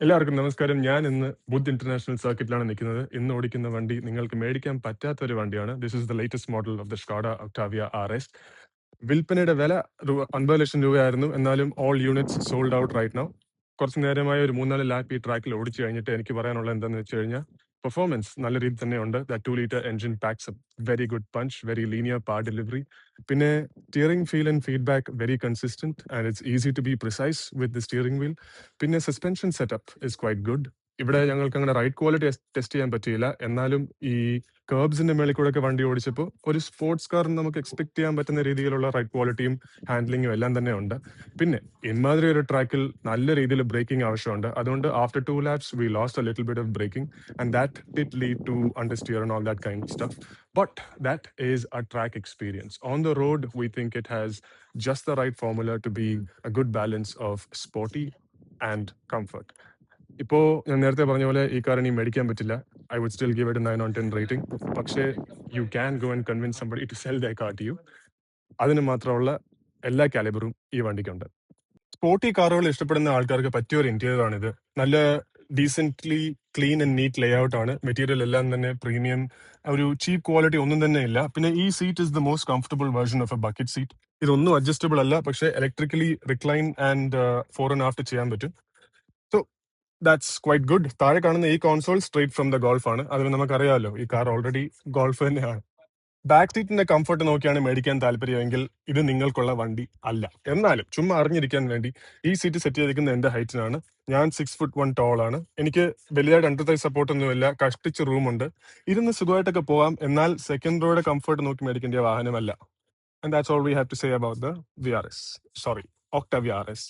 എല്ലാവർക്കും നമസ്കാരം. ഞാൻ ഇന്ന് ബുദ്ധ് ഇന്റർനാഷണൽ സർക്കിറ്റിലാണ് നിൽക്കുന്നത്. ഇന്ന് ഓടിക്കുന്ന വണ്ടി നിങ്ങൾക്ക് മേടിക്കാൻ പറ്റാത്ത ഒരു വണ്ടിയാണ്. This is the latest model of the Skoda Octavia RS. വിൽപ്പനയുടെ വില 50 ലക്ഷം രൂപയായിരുന്നു. എന്നാലും all units sold out right now. കുറച്ച് നേരമായി ഒരു 3-4 ലാപ്പ് ഈ ട്രാക്കിൽ ഓടിച്ചു കഴിഞ്ഞിട്ട് എനിക്ക് പറയാനുള്ളത് എന്താണെന്ന് വെച്ച് കഴിഞ്ഞാൽ പെർഫോമൻസ് നല്ല രീതിയിൽ തന്നെയുണ്ട്. The 2-liter engine packs very good punch, very linear power delivery. പിന്നെ steering feel and feedback very consistent and it's easy to be precise with the steering wheel. പിന്നെ suspension setup is quite good. ഇവിടെ ഞങ്ങൾക്ക് അങ്ങനെ ride quality test ചെയ്യാൻ പറ്റിയില്ല. എന്നാലും ഈ കർബ്സിന്റെ മേളിൽ കൂടെ ഒക്കെ വണ്ടി ഓടിച്ചപ്പോൾ ഒരു സ്പോർട്സ് കാറിന് നമുക്ക് എക്സ്പെക്ട് ചെയ്യാൻ പറ്റുന്ന രീതിയിലുള്ള റൈഡ് ക്വാളിറ്റിയും ഹാൻഡ്ലിങ്ങും എല്ലാം തന്നെ ഉണ്ട്. പിന്നെ ഇമാതിരി ഒരു ട്രാക്കിൽ നല്ല രീതിയിൽ ബ്രേക്കിംഗ് ആവശ്യമുണ്ട്. അതുകൊണ്ട് after 2 laps we lost a little bit of braking and that did lead to understeer and all that kind of stuff. But that is a track experience. On the road, we think it has just the right formula to be a good balance of sporty and comfort. ഇപ്പോ ഞാൻ നേരത്തെ പറഞ്ഞ പോലെ ഈ car ഇനി മേടിക്കാൻ പറ്റില്ല. I would still give it 9 on 10 rating. പക്ഷേ you can go and convince somebody to sell the car to you. അതിന് മാത്രമുള്ള എല്ലാ കാലിബറും ഈ വണ്ടിക്കുണ്ട്. സ്പോർട്ടി കാറുകൾ ഇഷ്ടപ്പെടുന്ന ആൾക്കാർക്ക് പറ്റിയ ഒരു ഇന്റീരിയർ ആണിത്. നല്ല decently clean and neat layout ആണ്. മെറ്റീരിയൽ എല്ലാം തന്നെ പ്രീമിയം, ഒരു ചീപ്പ് ക്വാളിറ്റി ഒന്നും തന്നെ ഇല്ല. പിന്നെ ഈ seat is the most comfortable version of a bucket seat. ഇതൊന്നും അഡ്ജസ്റ്റബിൾ അല്ല, പക്ഷേ electrically recline and fore and after ചെയ്യാൻ പറ്റും. So that's quite good. താഴെ കാണുന്ന ഈ console straight from the Golf ആണ്. അതിന് നമുക്കറിയാമല്ലോ ഈ കാർ ഓൾറെഡി ഗോൾഫ് തന്നെയാണ്. ബാക്ക് സീറ്റിന്റെ കംഫർട്ട് നോക്കിയാണ് മേടിക്കാൻ താല്പര്യമെങ്കിൽ ഇത് നിങ്ങൾക്കുള്ള വണ്ടി അല്ല. എന്നാലും ചുമ്മാ അറിഞ്ഞിരിക്കാൻ വേണ്ടി ഈ സീറ്റ് സെറ്റ് ചെയ്തിരിക്കുന്ന എന്റെ ഹൈറ്റിനാണ്. ഞാൻ 6'1" ടോൾ ആണ്. എനിക്ക് വലിയതായിട്ട് അണ്ടർ തൈ സപ്പോർട്ട് ഒന്നുമില്ല. കഷ്ടിച്ച് റൂമുണ്ട്. ഇരുന്ന് സുഖമായിട്ടൊക്കെ പോവാം. എന്നാൽ സെക്കൻഡ് റോയുടെ കംഫർട്ട് നോക്കി മേടിക്കേണ്ട വാഹനമല്ല. And that's all we have to say about the VRS. Sorry, Octavia RS.